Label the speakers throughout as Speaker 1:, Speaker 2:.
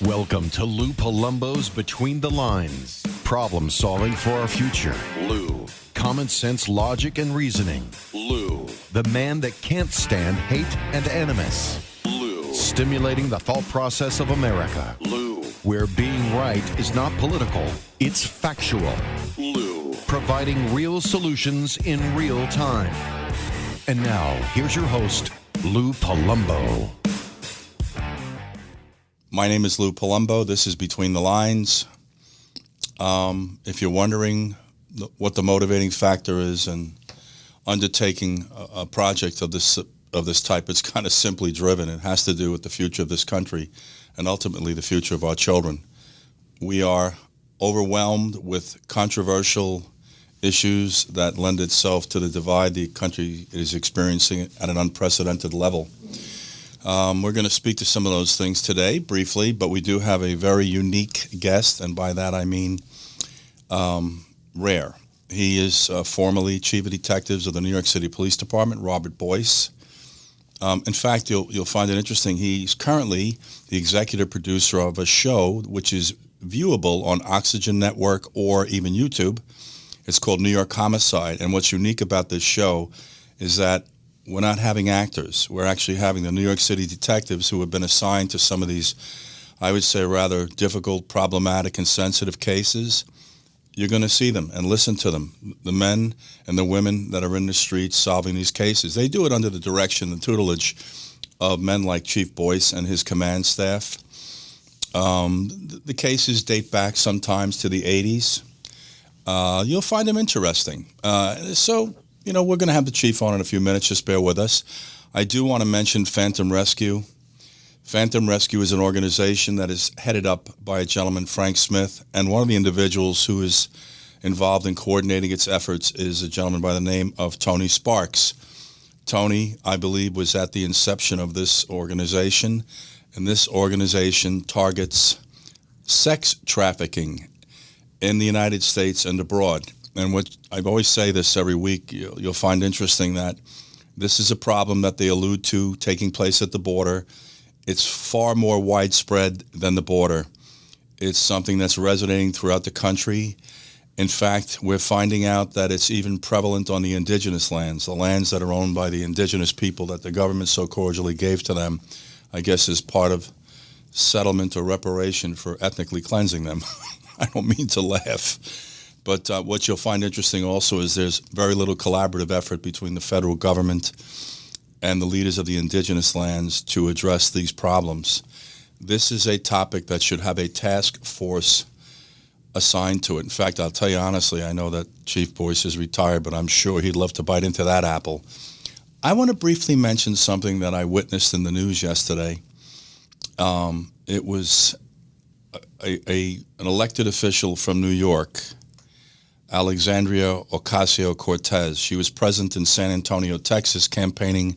Speaker 1: Welcome to Lou Palumbo's Between the Lines. Problem solving for our future. Lou. Common sense, logic, and reasoning. Lou. The man that can't stand hate and animus. Lou. Stimulating the thought process of America. Lou. Where being right is not political, it's factual. Lou. Providing real solutions in real time. And now, here's your host, Lou Palumbo.
Speaker 2: My name is Lou Palumbo. This is Between the Lines. If you're wondering what the motivating factor is in undertaking a project of this type, it's kind of simply driven. It has to do with the future of this country and ultimately the future of our children. We are overwhelmed with controversial issues that lend itself to the divide the country is experiencing at an unprecedented level. We're going to speak to some of those things today, briefly, but we do have a very unique guest, and by that I mean rare. He is formerly Chief of Detectives of the New York City Police Department, Robert Boyce. In fact, you'll find it interesting. He's currently the executive producer of a show which is viewable on Oxygen Network or even YouTube. It's called New York Homicide, and what's unique about this show is that we're not having actors. We're actually having the New York City detectives who have been assigned to some of these, I would say, rather difficult, problematic, and sensitive cases. You're going to see them and listen to them, the men and the women that are in the streets solving these cases. They do it under the direction and tutelage of men like Chief Boyce and his command staff. The cases date back sometimes to the 80s. You'll find them interesting. We're going to have the chief on in a few minutes. Just bear with us. I do want to mention Phantom Rescue. Phantom Rescue is an organization that is headed up by a gentleman, Frank Smith, and one of the individuals who is involved in coordinating its efforts is a gentleman by the name of Tony Sparks. Tony, I believe, was at the inception of this organization, and this organization targets sex trafficking in the United States and abroad. And what I always say this every week, you'll find interesting that this is a problem that they allude to taking place at the border. It's far more widespread than the border. It's something that's resonating throughout the country. In fact, we're finding out that it's even prevalent on the indigenous lands, the lands that are owned by the indigenous people that the government so cordially gave to them, I guess as part of settlement or reparation for ethnically cleansing them. I don't mean to laugh. But what you'll find interesting also is there's very little collaborative effort between the federal government and the leaders of the indigenous lands to address these problems. This is a topic that should have a task force assigned to it. In fact, I'll tell you honestly, I know that Chief Boyce is retired, but I'm sure he'd love to bite into that apple. I want to briefly mention something that I witnessed in the news yesterday. It was an elected official from New York, Alexandria Ocasio-Cortez. She was present in San Antonio, Texas, campaigning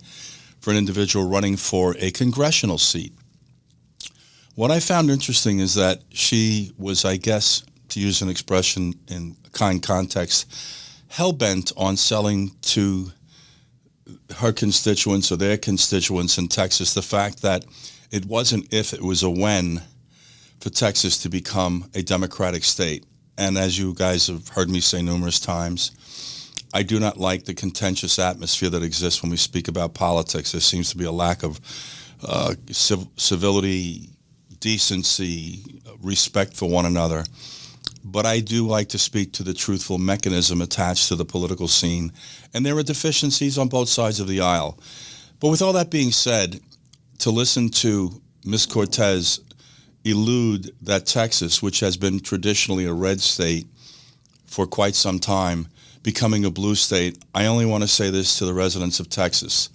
Speaker 2: for an individual running for a congressional seat. What I found interesting is that she was, I guess, to use an expression in kind context, hell-bent on selling to her constituents or their constituents in Texas the fact that it wasn't if, it was a when for Texas to become a Democratic state. And as you guys have heard me say numerous times, I do not like the contentious atmosphere that exists when we speak about politics. There seems to be a lack of civility, decency, respect for one another. But I do like to speak to the truthful mechanism attached to the political scene. And there are deficiencies on both sides of the aisle. But with all that being said, to listen to Ms. Cortez elude that Texas, which has been traditionally a red state for quite some time, becoming a blue state, I only want to say this to the residents of Texas.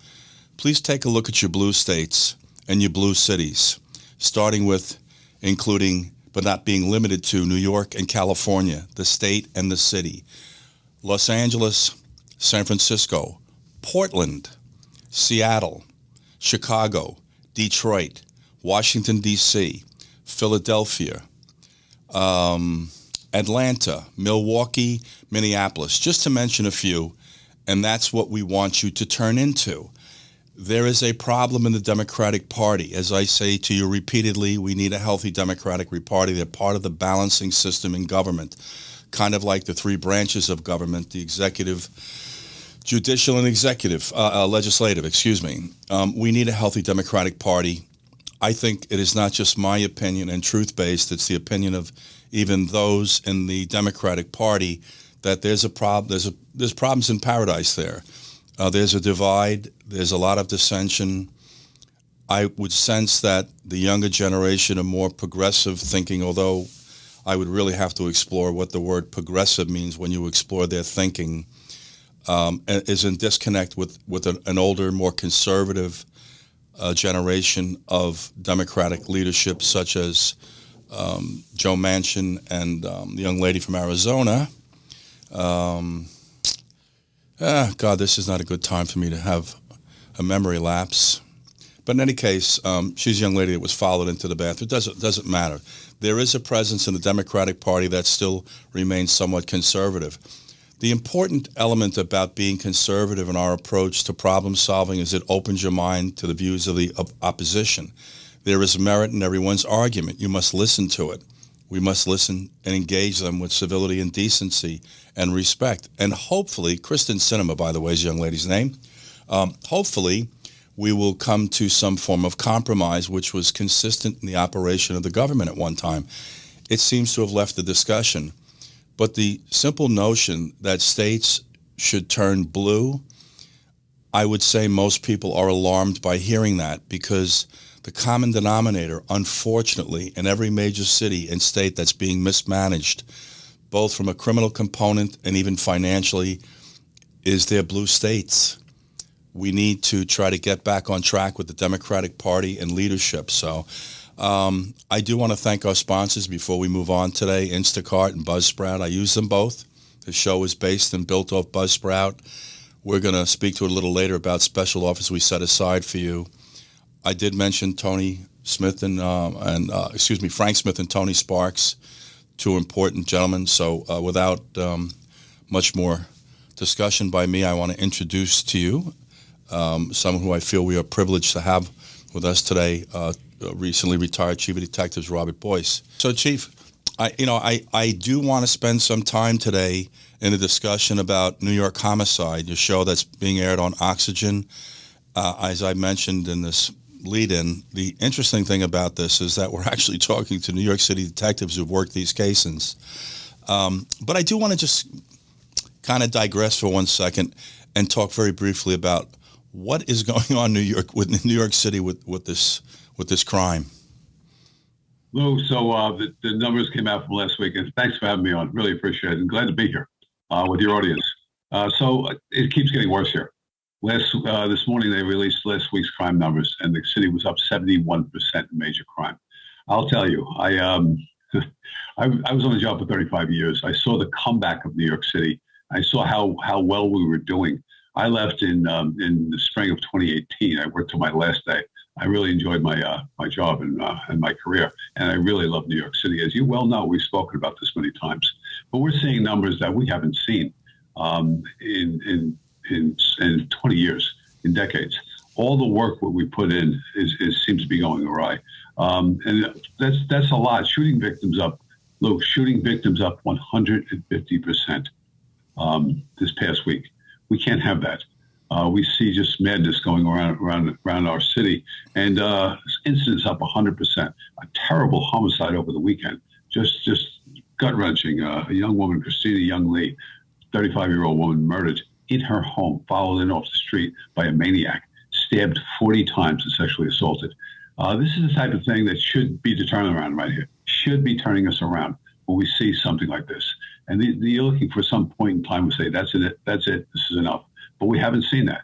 Speaker 2: Please take a look at your blue states and your blue cities, starting with, including, but not being limited to, New York and California, the state and the city, Los Angeles, San Francisco, Portland, Seattle, Chicago, Detroit, Washington, D.C., Philadelphia, Atlanta, Milwaukee, Minneapolis, just to mention a few, and that's what we want you to turn into. There is a problem in the Democratic Party. As I say to you repeatedly, we need a healthy Democratic Party. They're part of the balancing system in government, kind of like the three branches of government, the executive, judicial, and legislative, excuse me. We need a healthy Democratic Party. I think it is not just my opinion and truth-based, it's the opinion of even those in the Democratic Party that there's a problem. There's problems in paradise there. There's a divide. There's a lot of dissension. I would sense that the younger generation are more progressive thinking, although I would really have to explore what the word progressive means when you explore their thinking, is in disconnect with an older, more conservative generation of Democratic leadership, such as Joe Manchin and the young lady from Arizona. God, this is not a good time for me to have a memory lapse. But in any case, she's a young lady that was followed into the bathroom. It doesn't matter. There is a presence in the Democratic Party that still remains somewhat conservative. The important element about being conservative in our approach to problem solving is it opens your mind to the views of the opposition. There is merit in everyone's argument. You must listen to it. We must listen and engage them with civility and decency and respect. And hopefully, Kristen Sinema, by the way, is the young lady's name, hopefully we will come to some form of compromise which was consistent in the operation of the government at one time. It seems to have left the discussion. But the simple notion that states should turn blue, I would say most people are alarmed by hearing that, because the common denominator, unfortunately, in every major city and state that's being mismanaged, both from a criminal component and even financially, is their blue states. We need to try to get back on track with the Democratic Party and leadership. So I do want to thank our sponsors before we move on today, Instacart and Buzzsprout. I use them both. The show is based and built off Buzzsprout. We're going to speak to it a little later about special offers we set aside for you. I did mention Frank Smith and Tony Sparks, two important gentlemen. So without much more discussion by me, I want to introduce to you someone who I feel we are privileged to have with us today, recently retired Chief of Detectives Robert Boyce. So, Chief, I do want to spend some time today in a discussion about New York Homicide, your show that's being aired on Oxygen. As I mentioned in this lead-in, the interesting thing about this is that we're actually talking to New York City detectives who've worked these cases. But I do want to just kind of digress for 1 second and talk very briefly about what is going on in New York City with this crime.
Speaker 3: Lou, so the numbers came out from last week, and thanks for having me on. Really appreciate it, and glad to be here with your audience. So it keeps getting worse here. This morning they released last week's crime numbers, and the city was up 71% in major crime. I'll tell you, I was on the job for 35 years. I saw the comeback of New York City. I saw how well we were doing. I left in the spring of 2018. I worked till my last day. I really enjoyed my job and my career, and I really love New York City. As you well know, we've spoken about this many times, but we're seeing numbers that we haven't seen in 20 years, in decades. All the work that we put in seems to be going awry, and that's a lot. Shooting victims up, Luke. Shooting victims up 150% this past week. We can't have that. We see just madness going around our city, and incidents up 100%. A terrible homicide over the weekend, just gut-wrenching. A young woman, Christina Young Lee, 35-year-old woman, murdered in her home, followed in off the street by a maniac, stabbed 40 times and sexually assaulted. This is the type of thing that should be the turnaround right here. Should be turning us around when we see something like this. And you're looking for some point in time to say, that's it, this is enough. But we haven't seen that.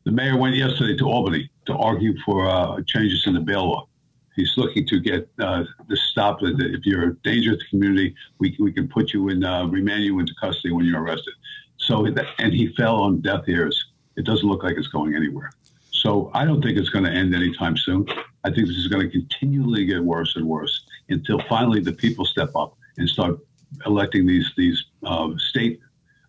Speaker 3: The mayor went yesterday to Albany to argue for changes in the bail law. He's looking to get this stopped. If you're a danger to the community, we can put you in, remand you into custody when you're arrested. And he fell on deaf ears. It doesn't look like it's going anywhere. So I don't think it's going to end anytime soon. I think this is going to continually get worse and worse until finally the people step up and start electing these state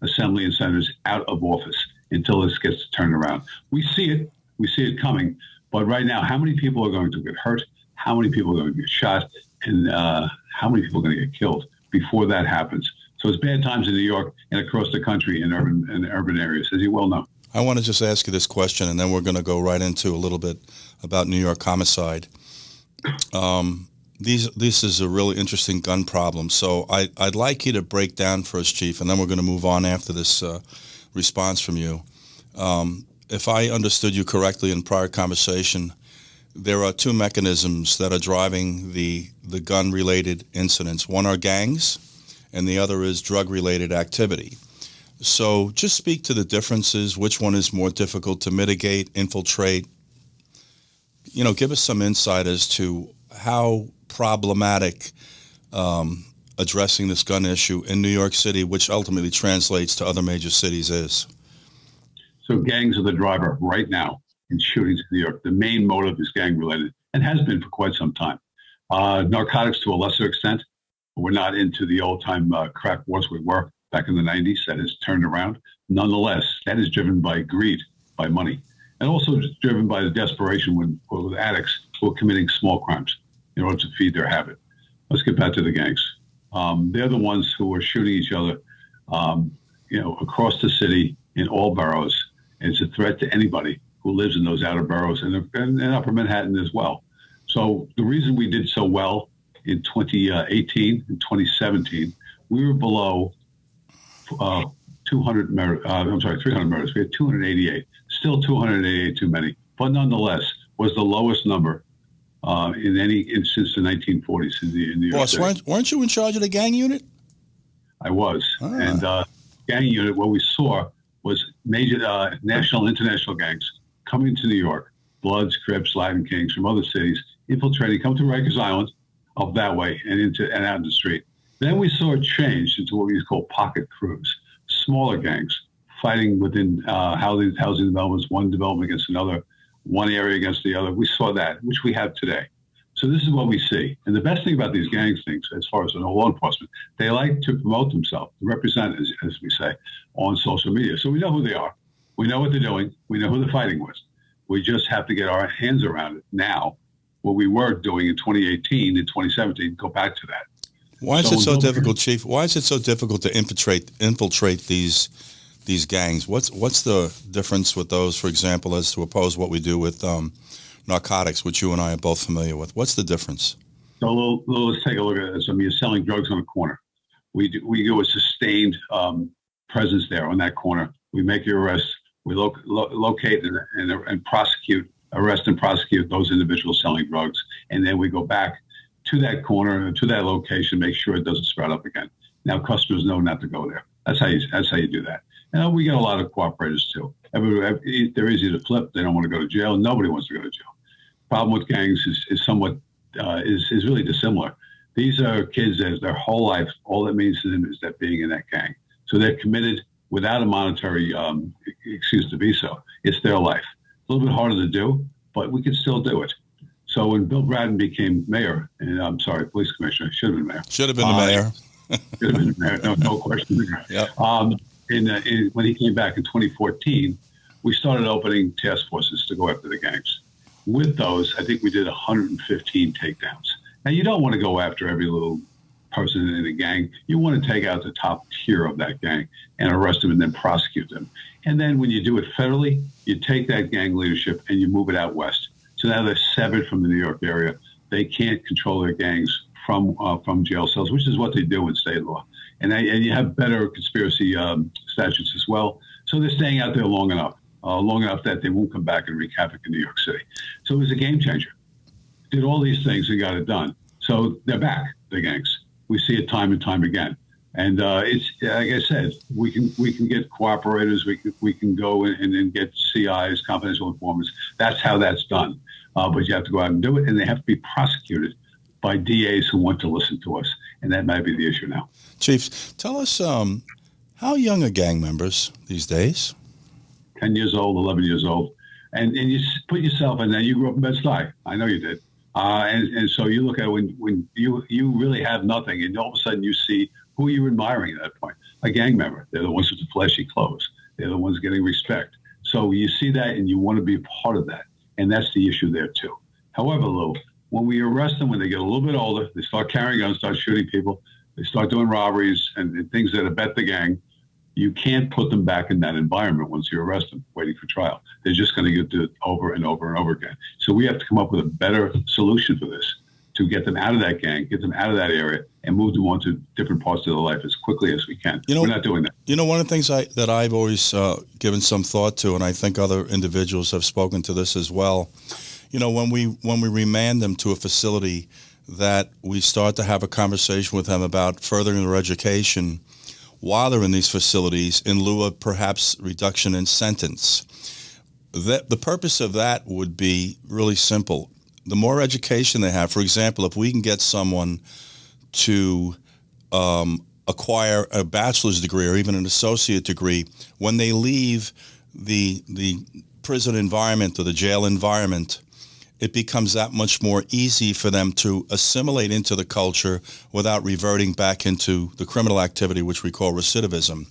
Speaker 3: assembly and senators out of office until this gets turned around. We see it. We see it coming. But right now, how many people are going to get hurt? How many people are going to get shot? And how many people are going to get killed before that happens? So it's bad times in New York and across the country in urban areas, as you well know.
Speaker 2: I want to just ask you this question, and then we're going to go right into a little bit about New York homicide. This is a really interesting gun problem. So I'd like you to break down for us, Chief, and then we're going to move on after this response from you. If I understood you correctly in prior conversation, there are two mechanisms that are driving the gun-related incidents. One are gangs, and the other is drug-related activity. So just speak to the differences. Which one is more difficult to mitigate, infiltrate? Give us some insight as to how problematic addressing this gun issue in New York City, which ultimately translates to other major cities, is.
Speaker 3: So gangs are the driver right now in shootings in New York. The main motive is gang-related and has been for quite some time. Narcotics to a lesser extent. We're not into the old-time crack wars we were back in the 90s. That has turned around. Nonetheless, that is driven by greed, by money, and also driven by the desperation with addicts who are committing small crimes in order to feed their habit. Let's get back to the gangs. They're the ones who are shooting each other, across the city in all boroughs. And it's a threat to anybody who lives in those outer boroughs and Upper Manhattan as well. So the reason we did so well in 2018 and 2017, we were below 300 murders. We had 288. Still 288 too many, but nonetheless was the lowest number since the 1940s in New York
Speaker 2: Boss,
Speaker 3: City.
Speaker 2: weren't you in charge of the gang unit?
Speaker 3: I was. And gang unit, what we saw was major national and international gangs coming to New York, Bloods, Crips, Latin Kings from other cities, infiltrating, come to Rikers Island up that way and out in the street. Then we saw it change into what we call pocket crews, smaller gangs fighting within housing developments, one development against another, one area against the other. We saw that, which we have today. So this is what we see. And the best thing about these gang things, as far as law enforcement, they like to promote themselves, to represent, as we say, on social media. So we know who they are. We know what they're doing. We know who they're fighting with. We just have to get our hands around it now. What we were doing in 2018 and 2017, go back to that.
Speaker 2: Why is it so difficult, Chief? Why is it so difficult to infiltrate these gangs? What's the difference with those, for example, as to oppose what we do with narcotics, which you and I are both familiar with? What's the difference?
Speaker 3: So let's take a look at this. I mean, you're selling drugs on a corner. We do a sustained presence there on that corner. We make your arrests. We locate and arrest and prosecute those individuals selling drugs, and then we go back to that corner, to that location, make sure it doesn't sprout up again. Now customers know not to go there. That's how you do that. And we get a lot of cooperators too. They're easy to flip. They don't want to go to jail. Nobody wants to go to jail. Problem with gangs is somewhat is really dissimilar. These are kids as their whole life. All that means to them is that being in that gang. So they're committed without a monetary excuse to be so. It's their life. A little bit harder to do, but we can still do it. So when Bill Bratton became mayor, and I'm sorry, police commissioner, should have been mayor.
Speaker 2: Should have been the mayor.
Speaker 3: Should have been the mayor. No question.
Speaker 2: Yep.
Speaker 3: When he came back in 2014, we started opening task forces to go after the gangs. With those, I think we did 115 takedowns. Now, you don't want to go after every little person in a gang. You want to take out the top tier of that gang and arrest them and then prosecute them. And then when you do it federally, you take that gang leadership and you move it out west. So now they're severed from the New York area. They can't control their gangs from jail cells, which is what they do in state law. And you have better conspiracy statutes as well. So they're staying out there long enough that they won't come back and wreak havoc in New York City. So it was a game changer. Did all these things and got it done. So they're back, the gangs. We see it time and time again. And it's like I said, we can get cooperators. We can go and get CIs, confidential informants. That's how that's done. But you have to go out and do it, and they have to be prosecuted by DAs who want to listen to us. And that might be the issue now.
Speaker 2: Chief, tell us how young are gang members these days?
Speaker 3: 10 years old, 11 years old. And you put yourself in that. You grew up in Bed-Stuy. I know you did. And so you look at when you really have nothing, and all of a sudden you see who you're admiring at that point. A gang member. They're the ones with the flashy clothes. They're the ones getting respect. So you see that and you want to be a part of that. And that's the issue there too. However, Lou, when we arrest them, when they get a little bit older, they start carrying guns, start shooting people, they start doing robberies and things that abet the gang, you can't put them back in that environment once you arrest them waiting for trial. They're just going to do it over and over and over again. So we have to come up with a better solution for this, to get them out of that gang, get them out of that area, and move them on to different parts of their life as quickly as we can. We're not doing that.
Speaker 2: You know, one of the things that I've always given some thought to, and I think other individuals have spoken to this as well, you know, when we remand them to a facility, that we start to have a conversation with them about furthering their education while they're in these facilities in lieu of perhaps reduction in sentence. The purpose of that would be really simple. The more education they have, for example, if we can get someone to acquire a bachelor's degree or even an associate degree, when they leave the prison environment or the jail environment, it becomes that much more easy for them to assimilate into the culture without reverting back into the criminal activity, which we call recidivism.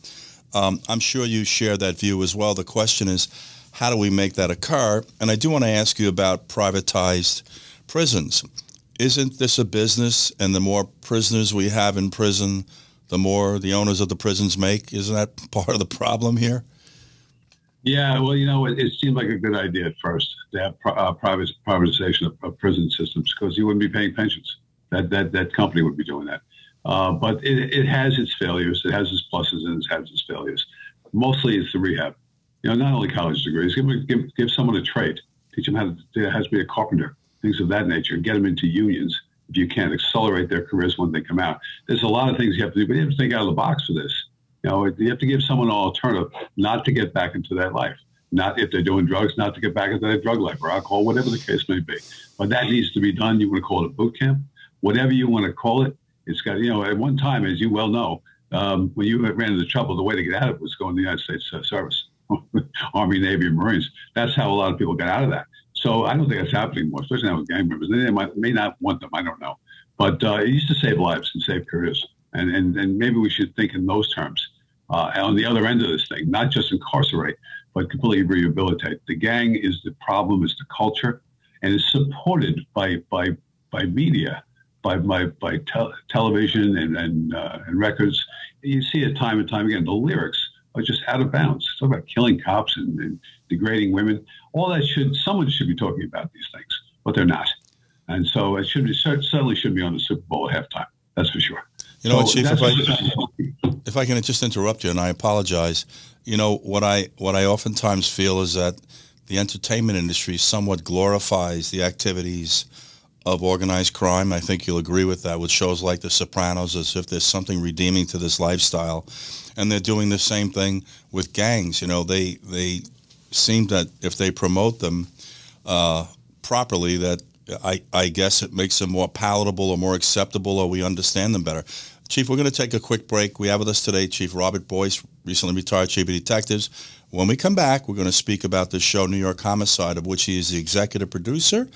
Speaker 2: I'm sure you share that view as well. The question is, how do we make that occur? And I do want to ask you about privatized prisons. Isn't this a business, and the more prisoners we have in prison, the more the owners of the prisons make? Isn't that part of the problem here?
Speaker 3: Yeah, well, you know, it seemed like a good idea at first to have privatization of prison systems, because you wouldn't be paying pensions. That company would be doing that. But it has its failures. It has its pluses and it has its failures. Mostly it's the rehab. You know, not only college degrees. Give someone a trade. Teach them how to be a carpenter, things of that nature, and get them into unions if you can. Accelerate their careers when they come out. There's a lot of things you have to do, but you have to think out of the box for this. You know, you have to give someone an alternative not to get back into that life. Not if they're doing drugs, not to get back into that drug life or alcohol, whatever the case may be. But that needs to be done. You want to call it a boot camp, whatever you want to call it. It's got, you know, at one time, as you well know, when you ran into trouble, the way to get out of it was going to the United States service, Army, Navy, and Marines. That's how a lot of people got out of that. So I don't think that's happening anymore, especially now with gang members. They may not want them, I don't know. But it used to save lives and save careers. And maybe we should think in those terms. On the other end of this thing, not just incarcerate, but completely rehabilitate. The gang is the problem, is the culture, and is supported by media, by television and records. You see it time and time again. The lyrics are just out of bounds. Talk about killing cops and degrading women. All that someone should be talking about these things, but they're not. And so it certainly should be on the Super Bowl at halftime. That's for sure.
Speaker 2: You know what, Chief, if I can just interrupt you, and I apologize, you know, what I oftentimes feel is that the entertainment industry somewhat glorifies the activities of organized crime. I think you'll agree with that, with shows like The Sopranos, as if there's something redeeming to this lifestyle. And they're doing the same thing with gangs. You know, they seem that if they promote them properly, that I guess it makes them more palatable or more acceptable, or we understand them better. Chief, we're going to take a quick break. We have with us today Chief Robert Boyce, recently retired Chief of Detectives. When we come back, we're going to speak about the show New York Homicide, of which he is the executive producer,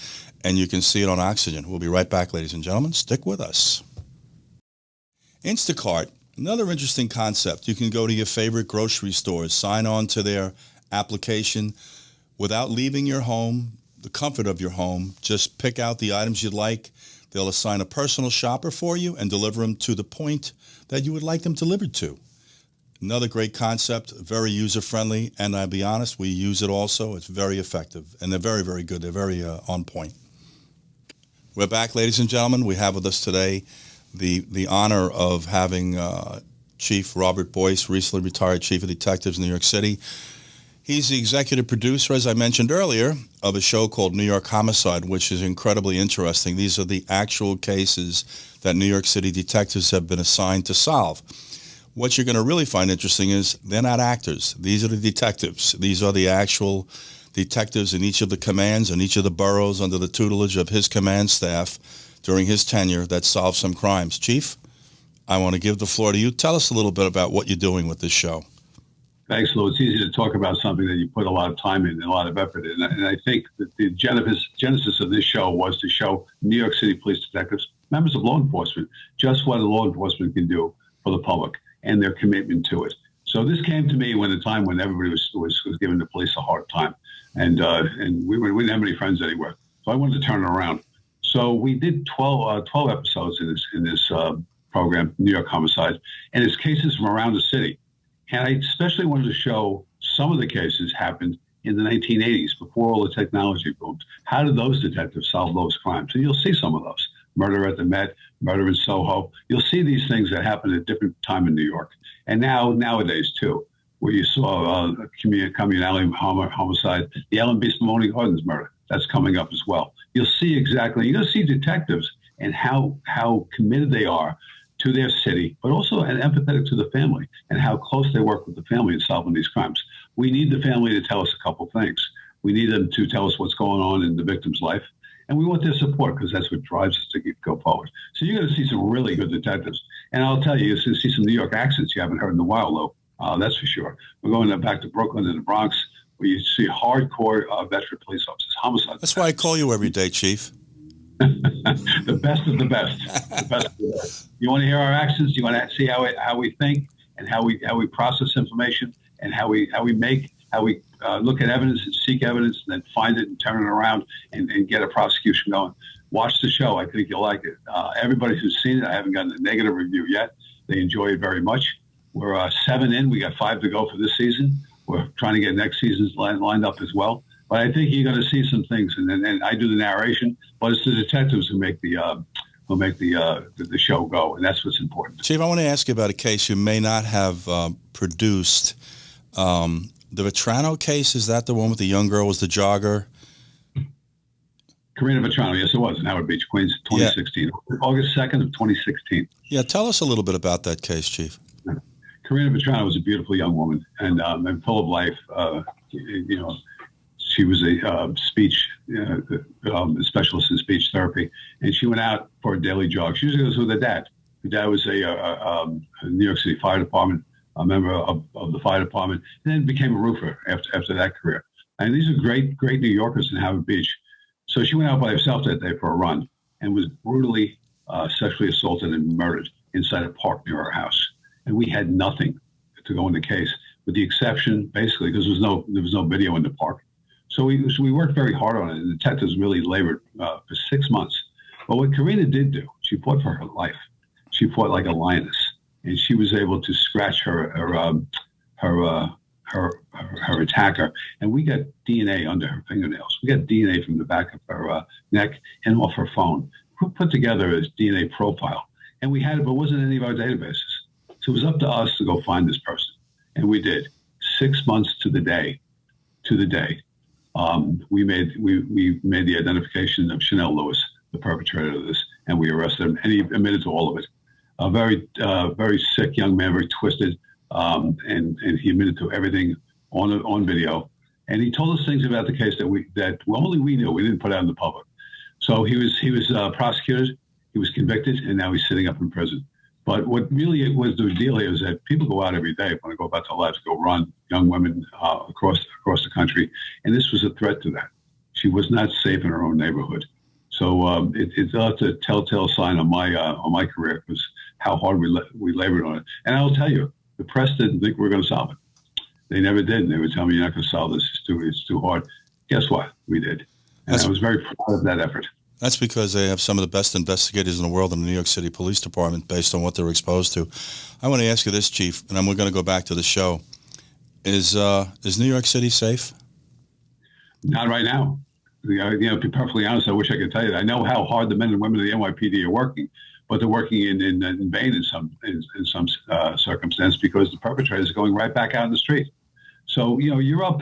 Speaker 2: and you can see it on Oxygen. We'll be right back, ladies and gentlemen. Stick with us. Instacart, another interesting concept. You can go to your favorite grocery stores, sign on to their application without leaving your home, the comfort of your home. Just pick out the items you'd like. They'll assign a personal shopper for you and deliver them to the point that you would like them delivered to. Another great concept, very user-friendly, and I'll be honest, we use it also. It's very effective, and they're very, very good. They're very on point. We're back, ladies and gentlemen. We have with us today the honor of having Chief Robert Boyce, recently retired Chief of Detectives in New York City. He's the executive producer, as I mentioned earlier, of a show called New York Homicide, which is incredibly interesting. These are the actual cases that New York City detectives have been assigned to solve. What you're going to really find interesting is they're not actors. These are the detectives. These are the actual detectives in each of the commands and each of the boroughs under the tutelage of his command staff during his tenure that solved some crimes. Chief, I want to give the floor to you. Tell us a little bit about what you're doing with this show.
Speaker 3: Thanks, Lou. It's easy to talk about something that you put a lot of time in and a lot of effort in. And I think that the genesis of this show was to show New York City police detectives, members of law enforcement, just what law enforcement can do for the public and their commitment to it. So this came to me when the time when everybody was giving the police a hard time, and we didn't have any friends anywhere. So I wanted to turn it around. So we did 12 episodes in this program, New York Homicide, and it's cases from around the city. And I especially wanted to show some of the cases happened in the 1980s, before all the technology boomed. How did those detectives solve those crimes? And you'll see some of those. Murder at the Met, murder in Soho. You'll see these things that happened at a different time in New York. And nowadays, too, where you saw communality homicide, the Ellen B. Simone Gardens murder, that's coming up as well. You're going to see detectives and how committed they are to their city, but also and empathetic to the family and how close they work with the family in solving these crimes. We need the family to tell us a couple things. We need them to tell us what's going on in the victim's life, and we want their support because that's what drives us to go forward. So you're going to see some really good detectives. And I'll tell you, you're going to see some New York accents you haven't heard in a while, Lou. That's for sure. We're going back to Brooklyn and the Bronx, where you see hardcore veteran police officers, homicide.
Speaker 2: That's why I call you every day, Chief.
Speaker 3: The best of the best. The best of the best. You want to hear our accents? You want to see how we think and how we process information and how we look at evidence and seek evidence and then find it and turn it around and get a prosecution going. Watch the show. I think you'll like it. Everybody who's seen it, I haven't gotten a negative review yet. They enjoy it very much. We're 7 in. We got 5 to go for this season. We're trying to get next season's lined up as well. But I think you're going to see some things, and I do the narration, but it's the detectives who make the show go, and that's what's important.
Speaker 2: Chief, I want to ask you about a case you may not have produced. The Patrana case, is that the one with the young girl was the jogger?
Speaker 3: Kareena Patrana, yes, it was in Howard Beach, Queens, 2016, yeah. August 2nd of 2016.
Speaker 2: Yeah, tell us a little bit about that case, Chief.
Speaker 3: Kareena Patrana was a beautiful young woman and full of life. She was a speech specialist in speech therapy, and she went out for a daily jog. She usually goes with her dad. Her dad was a New York City Fire Department, a member of the fire department, and then became a roofer after that career. And these are great New Yorkers in Howard Beach. So she went out by herself that day for a run and was brutally sexually assaulted and murdered inside a park near our house. And we had nothing to go in the case, with the exception, basically, because there was no video in the park. So we worked very hard on it. The detectives really labored for 6 months. But what Kareena did do, she fought for her life. She fought like a lioness, and she was able to scratch her attacker. And we got DNA under her fingernails. We got DNA from the back of her neck and off her phone. We put together a DNA profile, and we had it, but it wasn't in any of our databases. So it was up to us to go find this person, and we did. 6 months to the day. We made the identification of Chanel Lewis, the perpetrator of this, and we arrested him, and he admitted to all of it. A very sick young man, very twisted, and he admitted to everything on video. And he told us things about the case that only we knew. We didn't put out in the public. So he was prosecuted, he was convicted, and now he's sitting up in prison. But what really was the deal here is that people go out every day, want to go about their lives, go run, young women across the country. And this was a threat to that. She was not safe in her own neighborhood. So it's a telltale sign on my career, was how hard we labored on it. And I'll tell you, the press didn't think we were going to solve it. They never did. They would tell me, you're not going to solve this. It's too hard. Guess what? We did. And I was very proud of that effort.
Speaker 2: That's because they have some of the best investigators in the world in the New York City Police Department based on what they're exposed to. I want to ask you this, Chief, and then we're going to go back to the show. Is New York City safe?
Speaker 3: Not right now. To be perfectly honest, I wish I could tell you that. I know how hard the men and women of the NYPD are working, but they're working in vain in some circumstance, because the perpetrators are going right back out in the street. So, you're up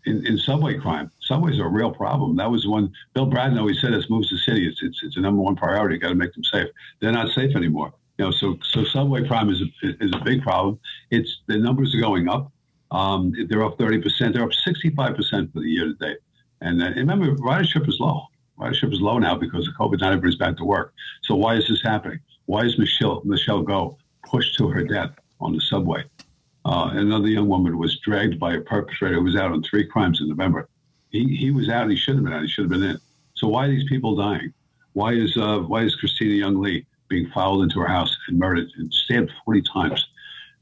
Speaker 3: in subway crime. Subways are a real problem. That was one Bill Bratton always said, as moves the city, it's a number one priority. Got to make them safe. They're not safe anymore. So subway crime is a big problem. The numbers are going up. They're up 30%. They're up 65% for the year to date. And remember, ridership is low. Ridership is low now because of COVID. Not everybody's back to work. So why is this happening? Why is Michelle Go pushed to her death on the subway? Another young woman was dragged by a perpetrator who was out on 3 crimes in November. He was out. He should have been out. He should have been in. So why are these people dying? Why is Christina Young Lee being fouled into her house and murdered and stabbed 40 times?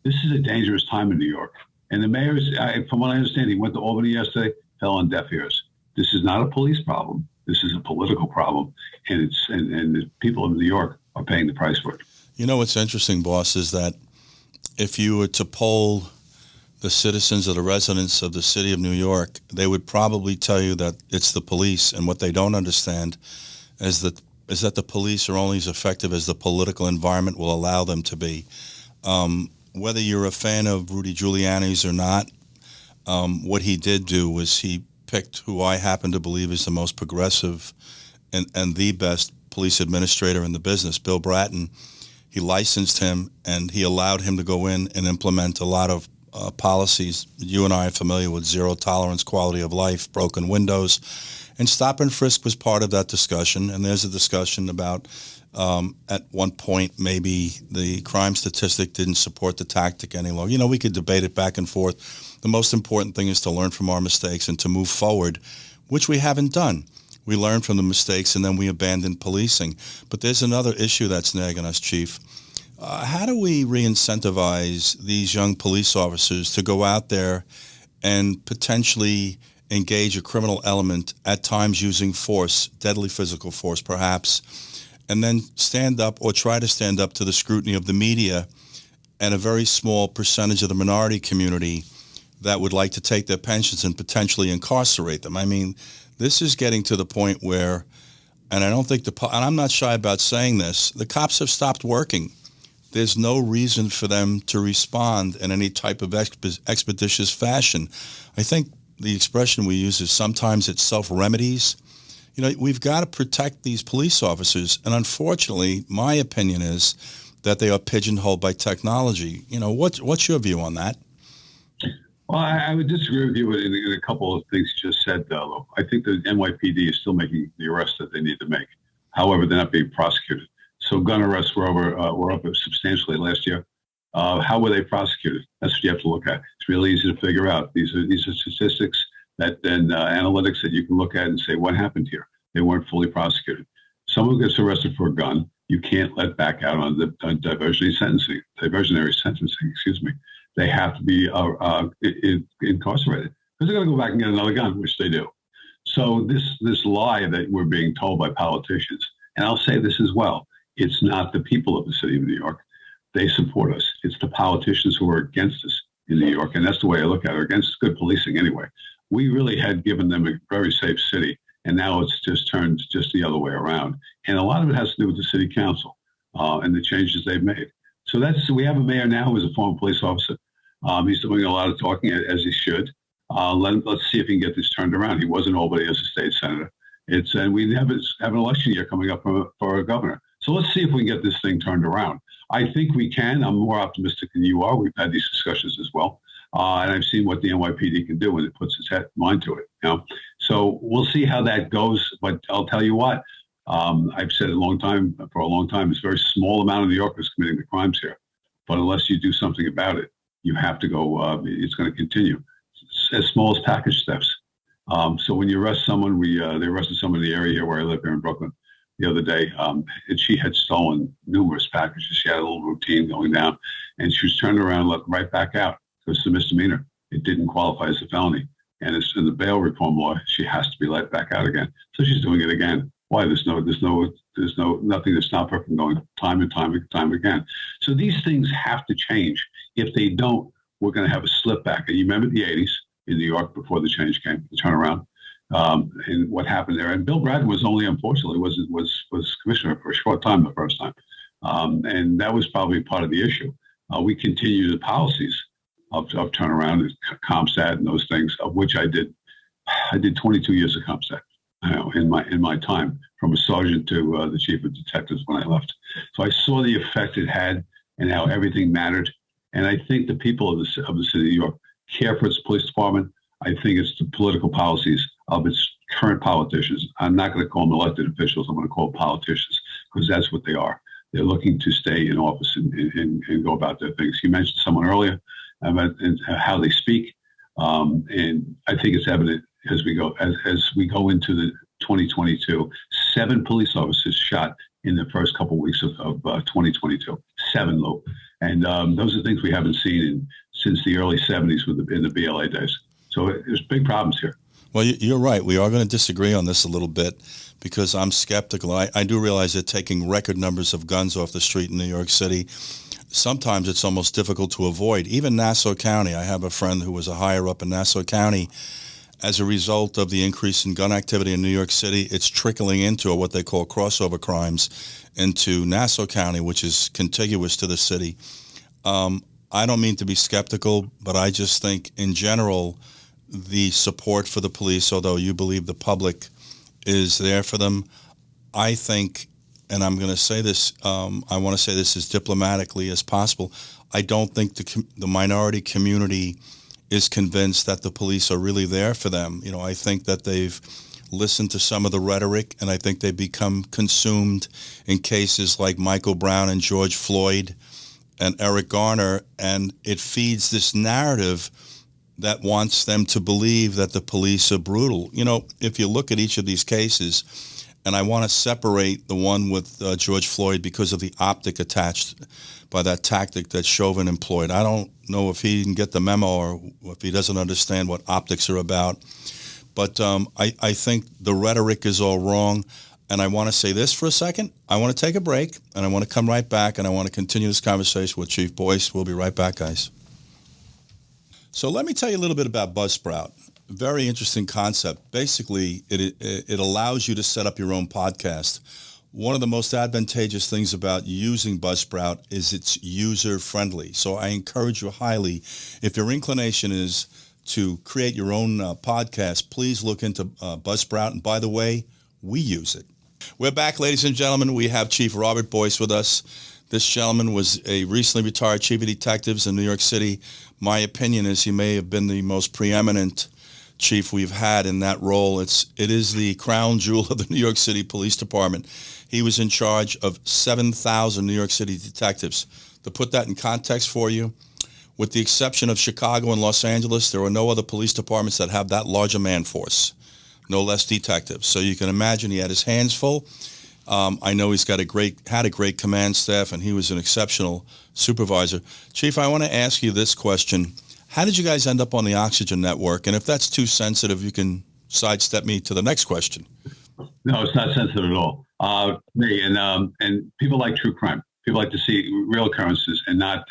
Speaker 3: This is a dangerous time in New York. And the mayor's, from what I understand, he went to Albany yesterday, fell on deaf ears. This is not a police problem. This is a political problem, and the people of New York are paying the price for it.
Speaker 2: You know what's interesting, boss, is that if you were to poll the citizens or the residents of the city of New York, they would probably tell you that it's the police, and what they don't understand is that the police are only as effective as the political environment will allow them to be. Whether you're a fan of Rudy Giuliani's or not, what he did do was he picked who I happen to believe is the most progressive and the best police administrator in the business, Bill Bratton. He licensed him, and he allowed him to go in and implement a lot of policies. You and I are familiar with zero tolerance, quality of life, broken windows, and stop and frisk was part of that discussion. And there's a discussion about at one point maybe the crime statistic didn't support the tactic any longer. You know, we could debate it back and forth. The most important thing is to learn from our mistakes and to move forward, which we haven't done. We learn from the mistakes and then we abandon policing. But there's another issue that's nagging us, Chief. How do we re-incentivize these young police officers to go out there and potentially engage a criminal element, at times using force, deadly physical force perhaps, and then stand up or try to stand up to the scrutiny of the media and a very small percentage of the minority community that would like to take their pensions and potentially incarcerate them? I mean, this is getting to the point where, and I don't think and I'm not shy about saying this, the cops have stopped working. There's no reason for them to respond in any type of expeditious fashion. I think the expression we use is sometimes it's self-remedies. You know, we've got to protect these police officers, and unfortunately, my opinion is that they are pigeonholed by technology. You know, what's your view on that?
Speaker 3: Well, I would disagree with you in a couple of things you just said, though. I think the NYPD is still making the arrests that they need to make. However, they're not being prosecuted. So gun arrests were up substantially last year. How were they prosecuted? That's what you have to look at. It's really easy to figure out. These are statistics that then analytics that you can look at and say, what happened here? They weren't fully prosecuted. Someone gets arrested for a gun, you can't let back out on the diversionary sentencing. They have to be incarcerated because they're going to go back and get another gun, which they do. So this lie that we're being told by politicians, and I'll say this as well, it's not the people of the city of New York. They support us. It's the politicians who are against us in New York, and that's the way I look at it, against good policing anyway. We really had given them a very safe city, and now it's just turned just the other way around. And a lot of it has to do with the city council and the changes they've made. So we have a mayor now who is a former police officer. He's doing a lot of talking, as he should. Let's see if he can get this turned around. He was in Albany as a state senator. And we have an election year coming up for a governor. So let's see if we can get this thing turned around. I think we can. I'm more optimistic than you are. We've had these discussions as well. And I've seen what the NYPD can do when it puts its mind to it. You know? So we'll see how that goes. But I'll tell you what, I've said for a long time, it's a very small amount of New Yorkers committing the crimes here. But unless you do something about it, you have to go, it's going to continue. It's as small as package thefts. So when you arrest someone, they arrested someone in the area here where I live here in Brooklyn the other day, and she had stolen numerous packages. She had a little routine going down, and she was turned around and let right back out. It's a misdemeanor. It didn't qualify as a felony. And it's in the bail reform law, she has to be let back out again. So she's doing it again. Why? There's nothing to stop her from going time and time again. So these things have to change. If they don't, we're going to have a slip back. And you remember the 80s in New York before the change came, the turnaround, and what happened there. And Bill Bratton was only, unfortunately, was commissioner for a short time the first time. And that was probably part of the issue. We continue the policies of turnaround, CompStat and those things, of which I did 22 years of CompStat. In my time, from a sergeant to the chief of detectives when I left. So I saw the effect it had and how everything mattered. And I think the people of the city of New York care for its police department. I think it's the political policies of its current politicians. I'm not going to call them elected officials. I'm going to call them politicians because that's what they are. They're looking to stay in office and go about their things. You mentioned someone earlier about how they speak. And I think it's evident as we go into the 2022, 7 police officers shot in the first couple of weeks of 2022. 7, Lou. And those are things we haven't seen since the early 70s in the BLA days. So there's big problems here.
Speaker 2: Well, you're right. We are going to disagree on this a little bit because I'm skeptical. I do realize they're taking record numbers of guns off the street in New York City. Sometimes it's almost difficult to avoid. Even Nassau County, I have a friend who was a higher up in Nassau County. As a result of the increase in gun activity in New York City, it's trickling into what they call crossover crimes into Nassau County, which is contiguous to the city. I don't mean to be skeptical, but I just think in general, the support for the police, although you believe the public is there for them, I think, and I'm going to say this, I want to say this as diplomatically as possible, I don't think the minority community is convinced that the police are really there for them. You know, I think that they've listened to some of the rhetoric, and I think they become consumed in cases like Michael Brown and George Floyd and Eric Garner, and it feeds this narrative that wants them to believe that the police are brutal. You know, if you look at each of these cases, and I want to separate the one with George Floyd because of the optic attached by that tactic that Chauvin employed. I don't know if he didn't get the memo or if he doesn't understand what optics are about. But I think the rhetoric is all wrong. And I want to say this for a second. I want to take a break, and I want to come right back, and I want to continue this conversation with Chief Boyce. We'll be right back, guys. So let me tell you a little bit about Buzzsprout. Very interesting concept. Basically, it allows you to set up your own podcast. One of the most advantageous things about using Buzzsprout is it's user-friendly. So I encourage you highly, if your inclination is to create your own podcast, please look into Buzzsprout. And by the way, we use it. We're back, ladies and gentlemen. We have Chief Robert Boyce with us. This gentleman was a recently retired chief of detectives in New York City. My opinion is he may have been the most preeminent chief we've had in that role. It is the crown jewel of the New York City Police Department. He was in charge of 7,000 New York City detectives. To put that in context for you, with the exception of Chicago and Los Angeles, there are no other police departments that have that large a man force, no less detectives. So you can imagine he had his hands full. I know he's had a great command staff, and he was an exceptional supervisor. Chief, I want to ask you this question. How did you guys end up on the Oxygen Network? And if that's too sensitive, you can sidestep me to the next question.
Speaker 3: No, it's not sensitive at all. And people like true crime. People like to see real occurrences and not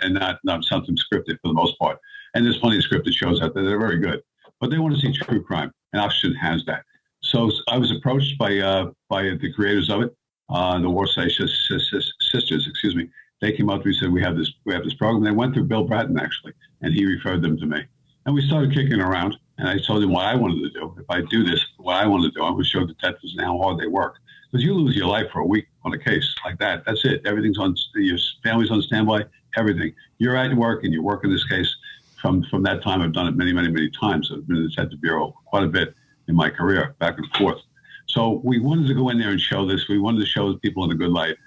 Speaker 3: something scripted for the most part. And there's plenty of scripted shows out there that are very good, but they want to see true crime, and Oxygen has that. So I was approached by the creators of it, the Warsaw sisters. Excuse me. They came up to me and said, we have this program. They went through Bill Bratton, actually, and he referred them to me. And we started kicking around, and I told him what I wanted to do. If I do this, what I want to do, I would show detectives how hard they work. Because you lose your life for a week on a case like that. That's it. Everything's on, your family's on standby, everything. You're at work, and you work in this case. From that time, I've done it many, many, many times. I've been in the Detective Bureau quite a bit in my career, back and forth. So we wanted to go in there and show this. We wanted to show people in a good light.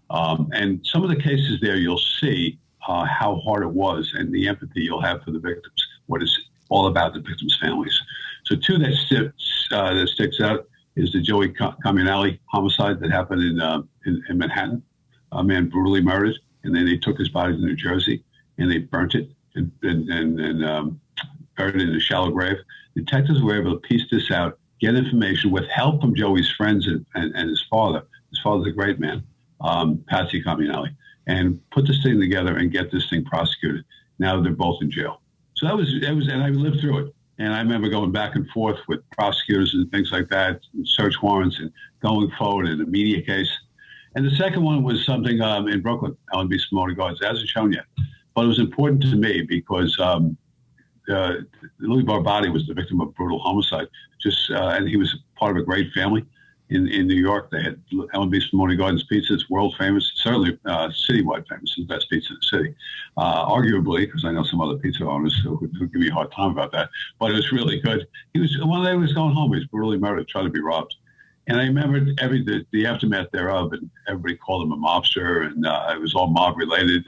Speaker 3: And some of the cases there, you'll see how hard it was and the empathy you'll have for the victims, what it's all about the victims' families. So two that sticks out is the Joey Communale homicide that happened in Manhattan. A man brutally murdered, and then they took his body to New Jersey, and they burnt it and buried it in a shallow grave. Detectives were able to piece this out, get information with help from Joey's friends and his father. His father's a great man, Patsy Communale, and put this thing together and get this thing prosecuted. Now they're both in jail. So that was, and I lived through it. And I remember going back and forth with prosecutors and things like that, and search warrants, and going forward in a media case. And the second one was something in Brooklyn, L&B Smoking Guards. It hasn't shown yet. But it was important to me because Louis Barbati was the victim of brutal homicide. And he was part of a great family in New York. They had L&B Smoking Gardens pizza. It's world famous, certainly citywide famous. It's the best pizza in the city. Arguably, because I know some other pizza owners who give me a hard time about that. But it was really good. One day he was going home. He was brutally murdered, tried to be robbed. And I remember the aftermath thereof, and everybody called him a mobster, and it was all mob related.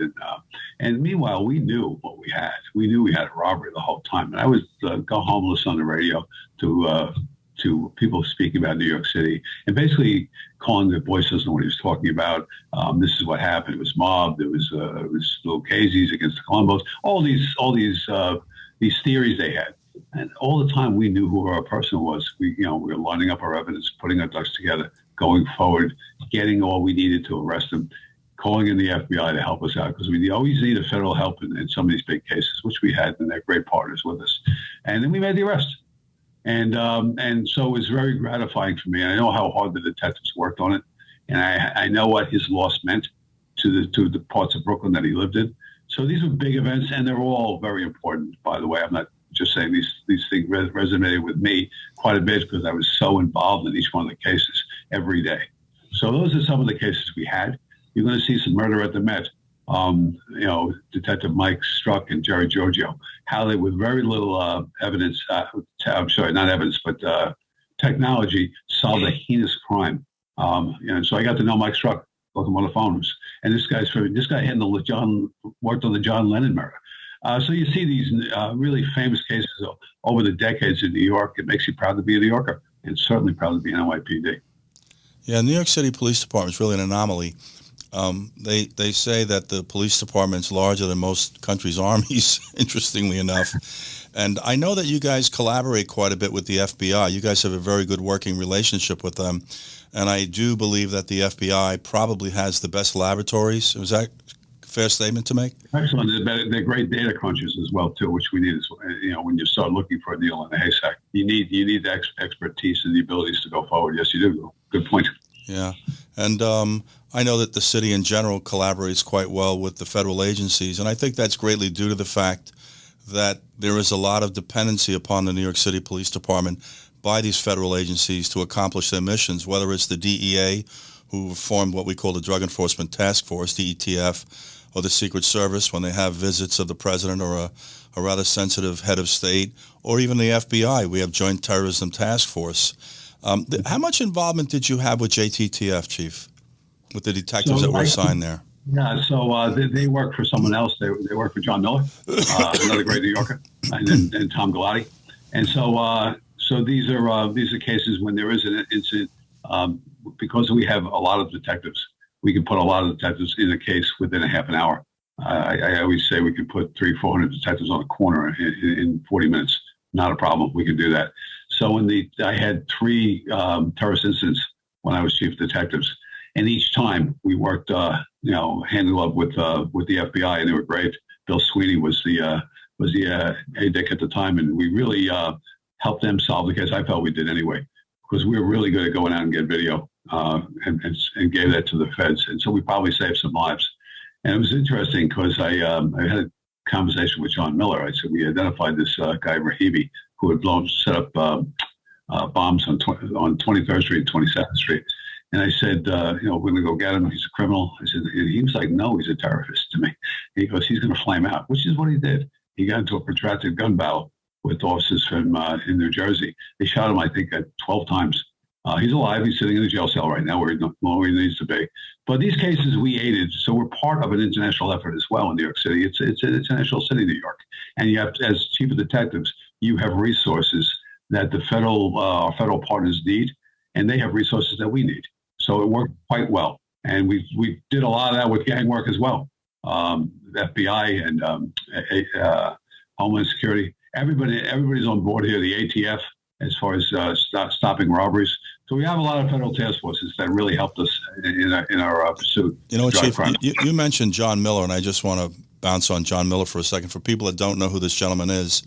Speaker 3: And meanwhile, we knew what we had. We knew we had a robbery the whole time. And I would go home, listen on the radio to to people speaking about New York City and basically calling that Boyce doesn't know what he was talking about. This is what happened. It was mobbed. It was little Casey's against the Columbos. All these theories they had. And all the time we knew who our person was. We were lining up our evidence, putting our ducks together, going forward, getting all we needed to arrest him, calling in the FBI to help us out because we always needed federal help in some of these big cases, which we had, and they're great partners with us. And then we made the arrest. And so it was very gratifying for me. And I know how hard the detectives worked on it. And I know what his loss meant to the parts of Brooklyn that he lived in. So these were big events, and they're all very important, by the way. I'm not just saying these things resonated with me quite a bit because I was so involved in each one of the cases every day. So those are some of the cases we had. You're going to see some murder at the Met. Detective Mike Struck and Jerry Giorgio, how they, with very little evidence, I'm sorry, not evidence, but technology, solved a heinous crime. So I got to know Mike Struck, spoke him on the phone, and this guy worked on the John Lennon murder. So you see these really famous cases over the decades in New York. It makes you proud to be a New Yorker, and certainly proud to be an NYPD.
Speaker 2: Yeah, New York City Police Department is really an anomaly. They say that the police department's larger than most countries' armies, interestingly enough. And I know that you guys collaborate quite a bit with the FBI. You guys have a very good working relationship with them. And I do believe that the FBI probably has the best laboratories. Was that a fair statement to make?
Speaker 3: Excellent. They're great data crunchers as well, too, which we need. When you start looking for a needle in a haystack, you need the expertise and the abilities to go forward. Yes, you do. Good point.
Speaker 2: Yeah. And I know that the city in general collaborates quite well with the federal agencies, and I think that's greatly due to the fact that there is a lot of dependency upon the New York City Police Department by these federal agencies to accomplish their missions, whether it's the DEA, who formed what we call the Drug Enforcement Task Force, DETF, or the Secret Service when they have visits of the president or a rather sensitive head of state, or even the FBI. We have Joint Terrorism Task Force. How much involvement did you have with JTTF, Chief, with the detectives that were assigned there?
Speaker 3: Yeah, so they work for someone else. They work for John Miller, another great New Yorker, and Tom Galati. And so these are cases when there is an incident. Because we have a lot of detectives, we can put a lot of detectives in a case within a half an hour. I always say we can put 300-400 detectives on a corner in 40 minutes. Not a problem. We can do that. So I had 3 terrorist incidents when I was chief of detectives, and each time we worked, hand in glove with the FBI, and they were great. Bill Sweeney was the ADIC at the time, and we really helped them solve the case. I felt we did anyway, because we were really good at going out and get video and gave that to the feds, and so we probably saved some lives. And it was interesting because I had a conversation with John Miller. I said we identified this guy Rahibi who had set up bombs on 23rd Street and 22nd Street. And I said, we're going to go get him. He's a criminal. I said, he was like, no, he's a terrorist to me. He goes, he's going to flame out, which is what he did. He got into a protracted gun battle with officers from in New Jersey. They shot him, I think, 12 times. He's alive. He's sitting in a jail cell right now where he needs to be. But these cases we aided, so we're part of an international effort as well in New York City. It's an international city, New York. And you have, as chief of detectives, you have resources that the our federal partners need, and they have resources that we need. So it worked quite well. And we did a lot of that with gang work as well. The FBI and Homeland Security. Everybody's on board here. The ATF, as far as stopping robberies. So we have a lot of federal task forces that really helped us in our pursuit.
Speaker 2: Chief, you mentioned John Miller, and I just want to bounce on John Miller for a second. For people that don't know who this gentleman is,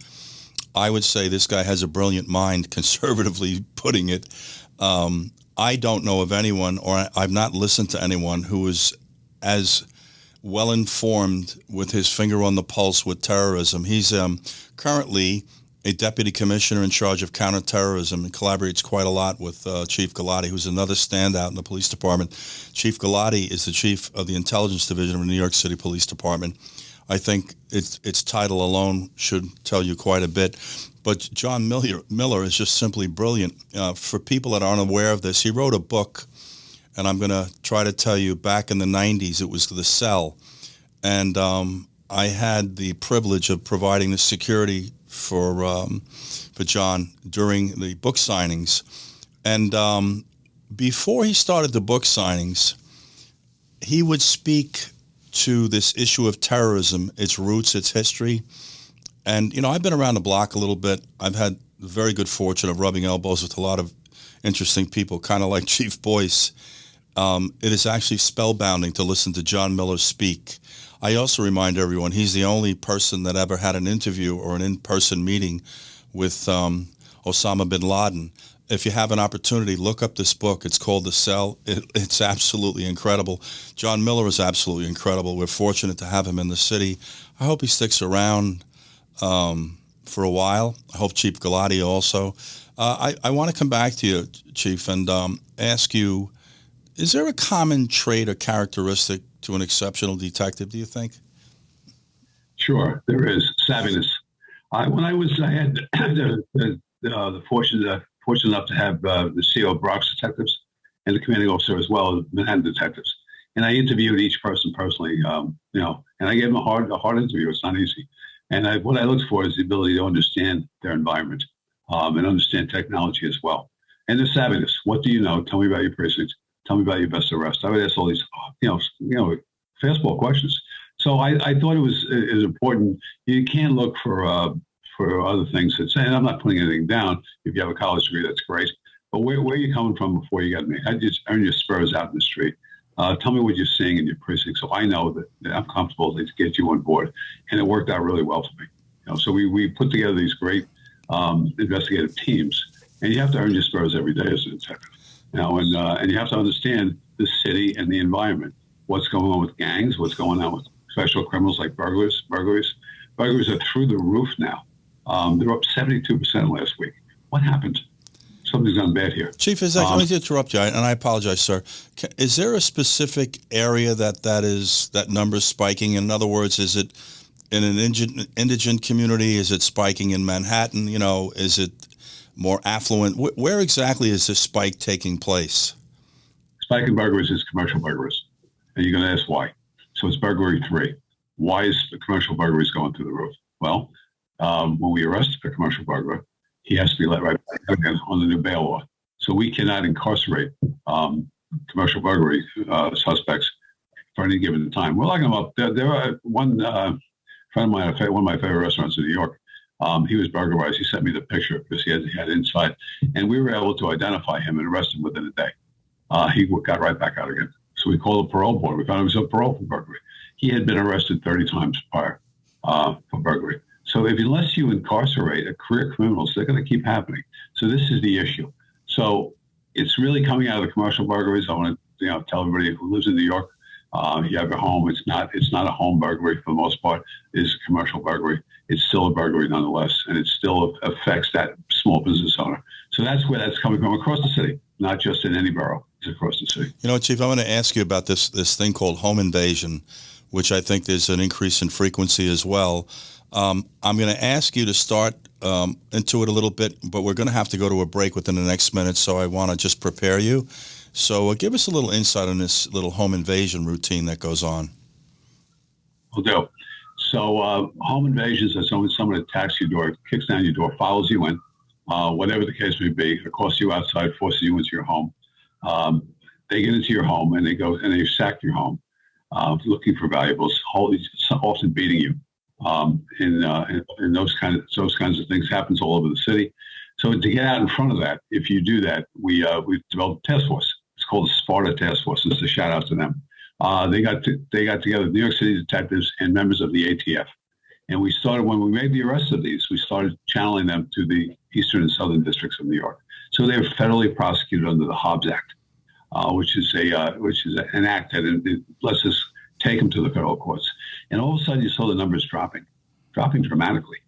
Speaker 2: I would say this guy has a brilliant mind, conservatively putting it. I don't know of anyone, or I've not listened to anyone who is as well informed with his finger on the pulse with terrorism. He's currently a deputy commissioner in charge of counterterrorism and collaborates quite a lot with Chief Galati, who's another standout in the police department. Chief Galati is the chief of the intelligence division of the New York City Police Department. I think its title alone should tell you quite a bit. But John Miller is just simply brilliant. For people that aren't aware of this, he wrote a book, and I'm going to try to tell you, back in the 90s, it was The Cell. And I had the privilege of providing the security for for John during the book signings. And before he started the book signings, he would speak to this issue of terrorism, its roots, its history. And, I've been around the block a little bit. I've had the very good fortune of rubbing elbows with a lot of interesting people, kind of like Chief Boyce. It is actually spellbinding to listen to John Miller speak. I also remind everyone he's the only person that ever had an interview or an in-person meeting with Osama bin Laden. If you have an opportunity, look up this book. It's called The Cell. It's absolutely incredible. John Miller is absolutely incredible. We're fortunate to have him in the city. I hope he sticks around for a while. I hope Chief Galati also. I want to come back to you, Chief, and ask you, is there a common trait or characteristic to an exceptional detective, do you think?
Speaker 3: Sure, there is. Savviness. I had the fortunate enough to have the CEO of Bronx Detectives and the commanding officer as well as Manhattan Detectives. And I interviewed each person personally, and I gave them a hard interview. It's not easy. And what I look for is the ability to understand their environment and understand technology as well. And the savviness. What do you know? Tell me about your precinct. Tell me about your best arrest. I would ask all these, fastball questions. So I thought it was important. You can't look for other things that say, and I'm not putting anything down. If you have a college degree, that's great. But where are you coming from before you got me? How did you earn your spurs out in the street? Tell me what you're seeing in your precinct, so I know that I'm comfortable to get you on board. And it worked out really well for me. So we put together these great investigative teams, and you have to earn your spurs every day as a detective. And you have to understand the city and the environment. What's going on with gangs? What's going on with special criminals like burglaries? Burglaries are through the roof now. They're up 72% last week. What happened? Something's gone bad here.
Speaker 2: Chief, let me interrupt you, and I apologize, sir. Is there a specific area that number's spiking? In other words, is it in an indigent community? Is it spiking in Manhattan? Is it more affluent? Where exactly is this spike taking place?
Speaker 3: Spike in burglaries is commercial burglaries. And you're going to ask why. So it's burglary 3. Why is the commercial burglaries going through the roof? Well, when we arrest a commercial burglar, he has to be let right back again on the new bail law. So we cannot incarcerate commercial burglary suspects for any given time. We're locking them up. There are one friend of mine, one of my favorite restaurants in New York. He was burglarized. He sent me the picture because he had inside, and we were able to identify him and arrest him within a day. He got right back out again. So we called the parole board. We found he was on parole for burglary. He had been arrested 30 times prior for burglary. So unless you incarcerate a career criminals, they're going to keep happening. So this is the issue. So it's really coming out of the commercial burglaries. I want to tell everybody who lives in New York, you have a home. It's not a home burglary for the most part. It's a commercial burglary. It's still a burglary nonetheless, and it still affects that small business owner. So that's where that's coming from across the city, not just in any borough. It's across the city.
Speaker 2: Chief, I want to ask you about this thing called home invasion, which I think there's an increase in frequency as well. I'm going to ask you to start into it a little bit, but we're going to have to go to a break within the next minute, so I want to just prepare you. So give us a little insight on this little home invasion routine that goes on.
Speaker 3: Will do. So home invasions are when someone attacks your door, kicks down your door, follows you in, whatever the case may be, accosts you outside, forces you into your home. They get into your home and they sack your home, looking for valuables, often beating you. And those kinds of things happens all over the city. So to get out in front of that, if you do that, we've developed a task force. It's called the Sparta Task Force. It's a shout out to them. They got together New York City detectives and members of the ATF. And we started, when we made the arrests of these, we started channeling them to the eastern and southern districts of New York. So they were federally prosecuted under the Hobbs Act, which is an act that it lets us take them to the federal courts. And all of a sudden, you saw the numbers dropping dramatically.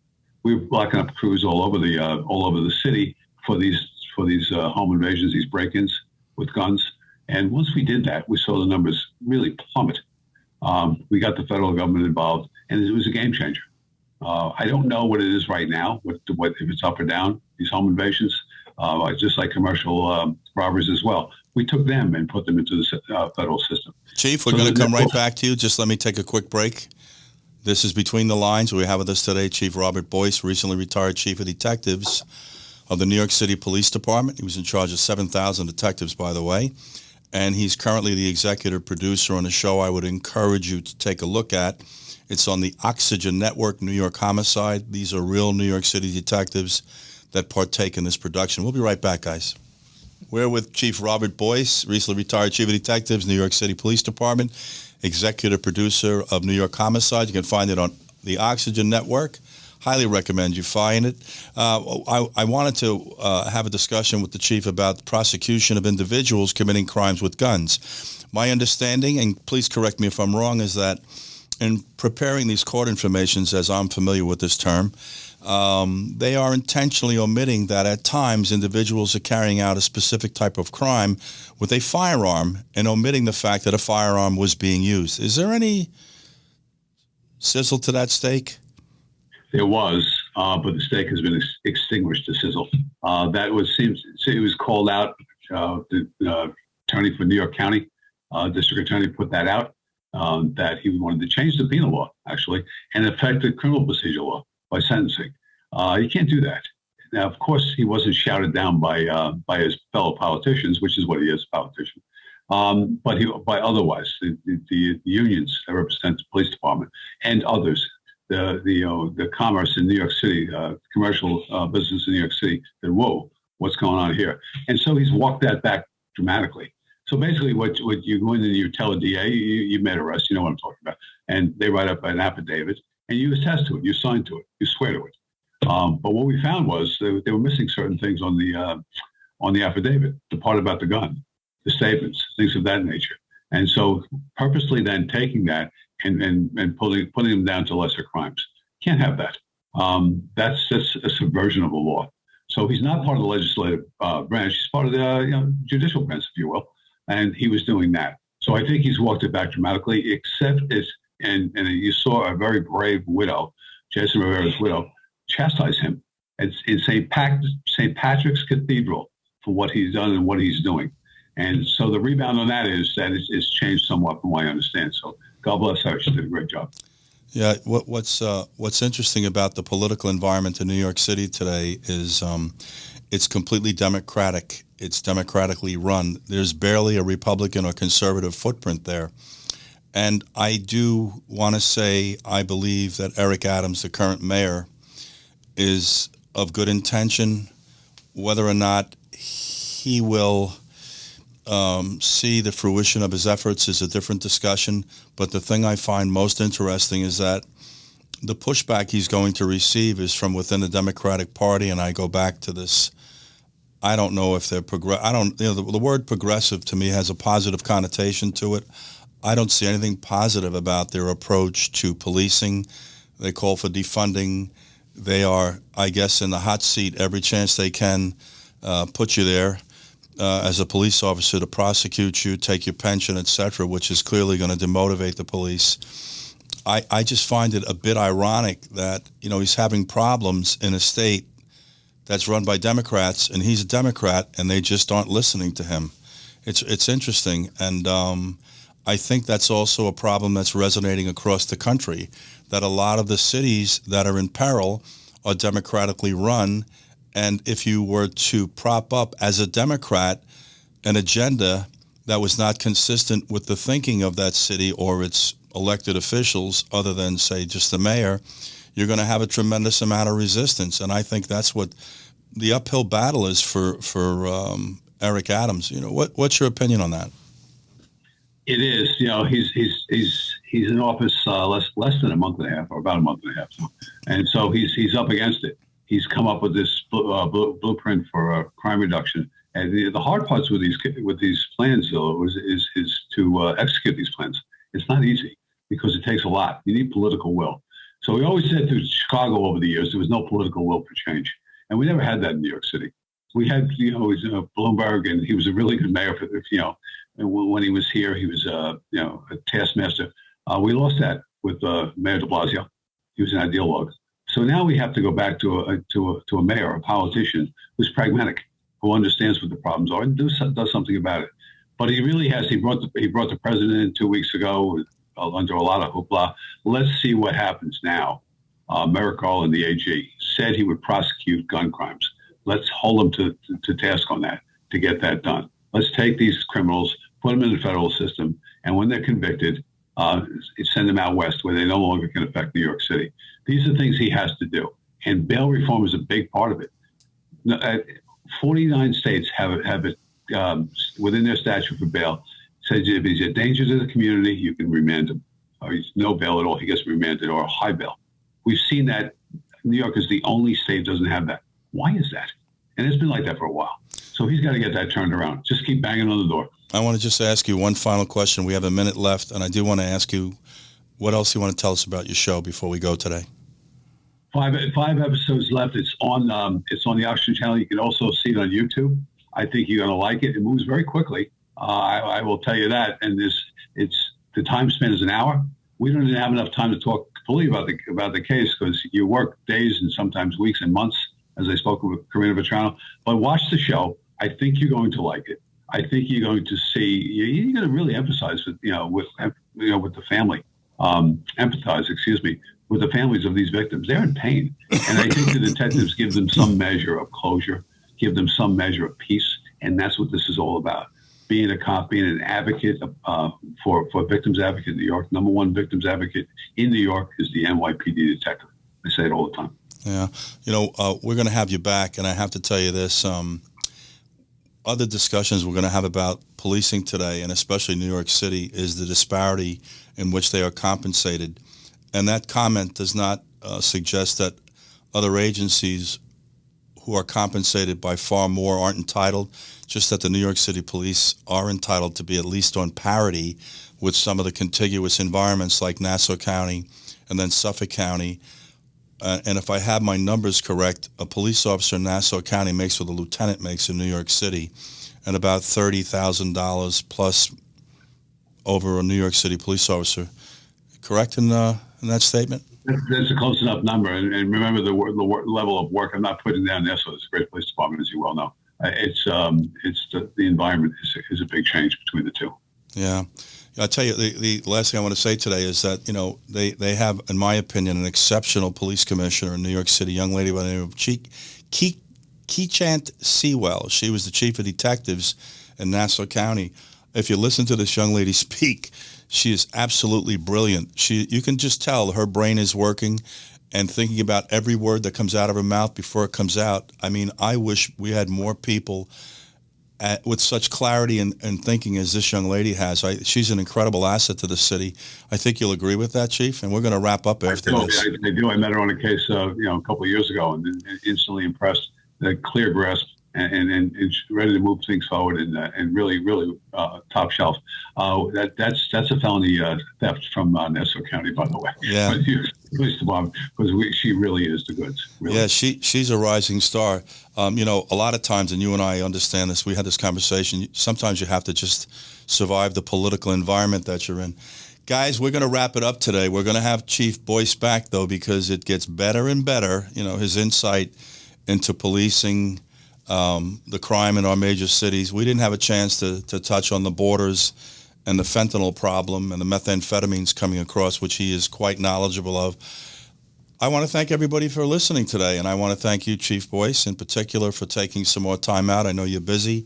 Speaker 3: We were blocking up crews all over the city for these home invasions, these break-ins with guns. And once we did that, we saw the numbers really plummet. We got the federal government involved, and it was a game changer. I don't know what it is right now, if it's up or down, these home invasions, just like commercial robberies as well. We took them and put them into the federal system.
Speaker 2: Chief, we're going to come right back to you. Just let me take a quick break. This is Between the Lines. We have with us today Chief Robert Boyce, recently retired Chief of Detectives of the New York City Police Department. He was in charge of 7,000 detectives, by the way, and he's currently the executive producer on a show I would encourage you to take a look at. It's on the Oxygen Network, New York Homicide. These are real New York City detectives that partake in this production. We'll be right back, guys. We're with Chief Robert Boyce, recently retired Chief of Detectives, New York City Police Department, executive producer of New York Homicide. You can find it on the Oxygen Network. Highly recommend you find it. I wanted to have a discussion with the chief about the prosecution of individuals committing crimes with guns. My understanding, and please correct me if I'm wrong, is that in preparing these court informations, as I'm familiar with this term, they are intentionally omitting that at times individuals are carrying out a specific type of crime with a firearm and omitting the fact that a firearm was being used. Is there any sizzle to that steak?
Speaker 3: There was, but the stake has been extinguished, the sizzle. It was called out. The attorney for New York County, district attorney, put that out, that he wanted to change the penal law, actually, and affect the criminal procedure law by sentencing. You can't do that. Now, of course, he wasn't shouted down by his fellow politicians, which is what he is, a politician. But by otherwise, the unions that represent the police department and others, the commerce in New York City, commercial business in New York City, that, whoa, what's going on here? And so he's walked that back dramatically. So basically what you go in and you tell a DA, you made arrest, you know what I'm talking about, and they write up an affidavit, and you attest to it, you sign to it, you swear to it. But what we found was they were missing certain things on the affidavit, the part about the gun, the statements, things of that nature. And so purposely then taking that and putting them down to lesser crimes. Can't have that. That's just a subversion of the law. So he's not part of the legislative branch. He's part of the judicial branch, if you will. And he was doing that. So I think he's walked it back dramatically, except and you saw a very brave widow, Jason Rivera's widow, chastise him in St. Patrick's Cathedral for what he's done and what he's doing. And so the rebound on that is that it's changed somewhat from what I understand. So God bless her. She did a great job.
Speaker 2: Yeah, what's interesting about the political environment in New York City today is it's completely Democratic. It's democratically run. There's barely a Republican or conservative footprint there. And I do want to say I believe that Eric Adams, the current mayor, is of good intention. Whether or not he will see the fruition of his efforts is a different discussion. But the thing I find most interesting is that the pushback he's going to receive is from within the Democratic Party. And I go back to this. I don't know if they're the word progressive to me has a positive connotation to it. I don't see anything positive about their approach to policing. They call for defunding. They are, I guess, in the hot seat every chance they can put you there as a police officer to prosecute you, take your pension, etc., which is clearly going to demotivate the police. I just find it a bit ironic that, he's having problems in a state that's run by Democrats, and he's a Democrat, and they just aren't listening to him. It's interesting, and I think that's also a problem that's resonating across the country, that a lot of the cities that are in peril are democratically run, and if you were to prop up as a Democrat an agenda that was not consistent with the thinking of that city or its elected officials, other than, say, just the mayor, you're going to have a tremendous amount of resistance. And I think that's what the uphill battle is for Eric Adams. What's your opinion on that?
Speaker 3: It is. He's in office less than a month and a half, or about a month and a half, and so he's up against it. He's come up with this blueprint for crime reduction, and the hard parts with these plans, though, is to execute these plans. It's not easy because it takes a lot. You need political will. So we always said to Chicago over the years there was no political will for change, and we never had that in New York City. We had, Bloomberg, and he was a really good mayor for, when he was here, he was, a taskmaster. We lost that with Mayor de Blasio. He was an ideologue. So now we have to go back to a mayor, a politician who's pragmatic, who understands what the problems are and does something about it. But he really has. He brought the president in 2 weeks ago under a lot of hoopla. Let's see what happens now. Merrick Garland, the AG, said he would prosecute gun crimes. Let's hold him to task on that, to get that done. Let's take these criminals, put them in the federal system, and when they're convicted, send them out west where they no longer can affect New York City. These are things he has to do. And bail reform is a big part of it. 49 states have it within their statute for bail. Says if he's a danger to the community, you can remand him. Or he's no bail at all, he gets remanded, or a high bail. We've seen that New York is the only state that doesn't have that. Why is that? And it's been like that for a while. So he's got to get that turned around. Just keep banging on the door.
Speaker 2: I want to just ask you one final question. We have a minute left, and I do want to ask you what else you want to tell us about your show before we go today.
Speaker 3: 5 episodes left. It's on the Oxygen channel. You can also see it on YouTube. I think you're going to like it. It moves very quickly. I will tell you that. And the time span is an hour. We don't even have enough time to talk fully about the case because you work days and sometimes weeks and months, as I spoke with Kareena Patrana. But watch the show. I think you're going to like it. I think you're going to see. You're going to really emphasize with the family. Empathize, with the families of these victims. They're in pain, and I think the detectives give them some measure of closure, give them some measure of peace, and that's what this is all about. Being a cop, being an advocate for victims advocate in New York. Number one victims advocate in New York is the NYPD detective. I say it all the time.
Speaker 2: Yeah. We're going to have you back, and I have to tell you this. Other discussions we're going to have about policing today, and especially New York City, is the disparity in which they are compensated. And that comment does not suggest that other agencies who are compensated by far more aren't entitled, just that the New York City Police are entitled to be at least on parity with some of the contiguous environments like Nassau County and then Suffolk County. And if I have my numbers correct, a police officer in Nassau County makes what a lieutenant makes in New York City, and about $30,000 plus over a New York City police officer. Correct in that statement?
Speaker 3: That's a close enough number. And remember the level of work. I'm not putting down Nassau. It's a great police department, as you well know. It's the environment is a big change between the two. Yeah.
Speaker 2: I'll tell you, the last thing I want to say today is that, they have, in my opinion, an exceptional police commissioner in New York City, a young lady by the name of Keechant Sewell. She was the chief of detectives in Nassau County. If you listen to this young lady speak, she is absolutely brilliant. You can just tell her brain is working and thinking about every word that comes out of her mouth before it comes out. I mean, I wish we had more people with such clarity and thinking as this young lady has. She's an incredible asset to the city. I think you'll agree with that, Chief, and we're going to wrap up after this.
Speaker 3: I do. I met her on a case, a couple of years ago, and instantly impressed. The clear grasp and ready to move things forward and really top shelf. That's a felony theft from Nassau County, by the way.
Speaker 2: Yeah.
Speaker 3: Police department, because she really is the goods. Really.
Speaker 2: Yeah, she's a rising star. A lot of times, and you and I understand this, we had this conversation, sometimes you have to just survive the political environment that you're in. Guys, we're going to wrap it up today. We're going to have Chief Boyce back, though, because it gets better and better, his insight into policing the crime in our major cities. We didn't have a chance to touch on the borders and the fentanyl problem and the methamphetamines coming across, which he is quite knowledgeable of. I want to thank everybody for listening today, and I want to thank you, Chief Boyce, in particular, for taking some more time out. I know you're busy,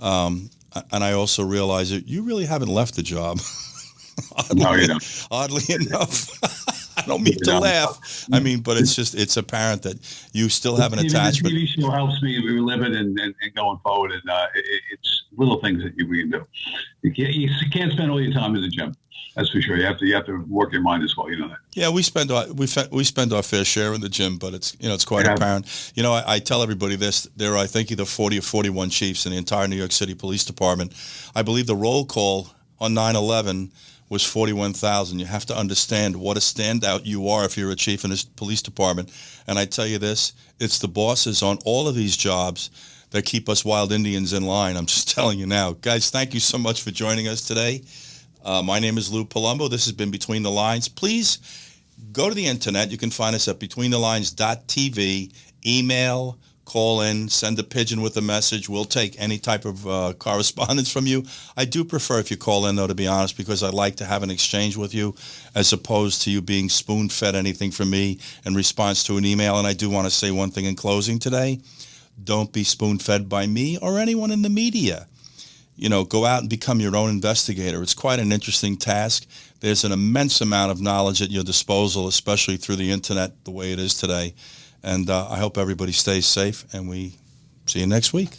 Speaker 2: and I also realize that you really haven't left the job.
Speaker 3: No, you don't.
Speaker 2: Oddly enough. I don't mean to laugh. I mean, but it's apparent that you still have an attachment.
Speaker 3: The TV show helps me relive it and going forward, and it's little things that we can do. You can't spend all your time in the gym. That's for sure. You have to work your mind as well. You know that.
Speaker 2: Yeah, we spend our fair share in the gym, but it's quite apparent. I tell everybody this: there are, I think, either 40 or 41 chiefs in the entire New York City Police Department. I believe the roll call on 9/11 was 41,000. You have to understand what a standout you are if you're a chief in a police department. And I tell you this, it's the bosses on all of these jobs that keep us wild Indians in line. I'm just telling you now. Guys, thank you so much for joining us today. My name is Lou Palumbo. This has been Between the Lines. Please go to the internet. You can find us at betweenthelines.tv. Email, call in, send a pigeon with a message. We'll take any type of correspondence from you. I do prefer if you call in, though, to be honest, because I like to have an exchange with you as opposed to you being spoon-fed anything from me in response to an email. And I do want to say one thing in closing today. Don't be spoon-fed by me or anyone in the media. Go out and become your own investigator. It's quite an interesting task. There's an immense amount of knowledge at your disposal, especially through the internet, the way it is today. And I hope everybody stays safe, and we see you next week.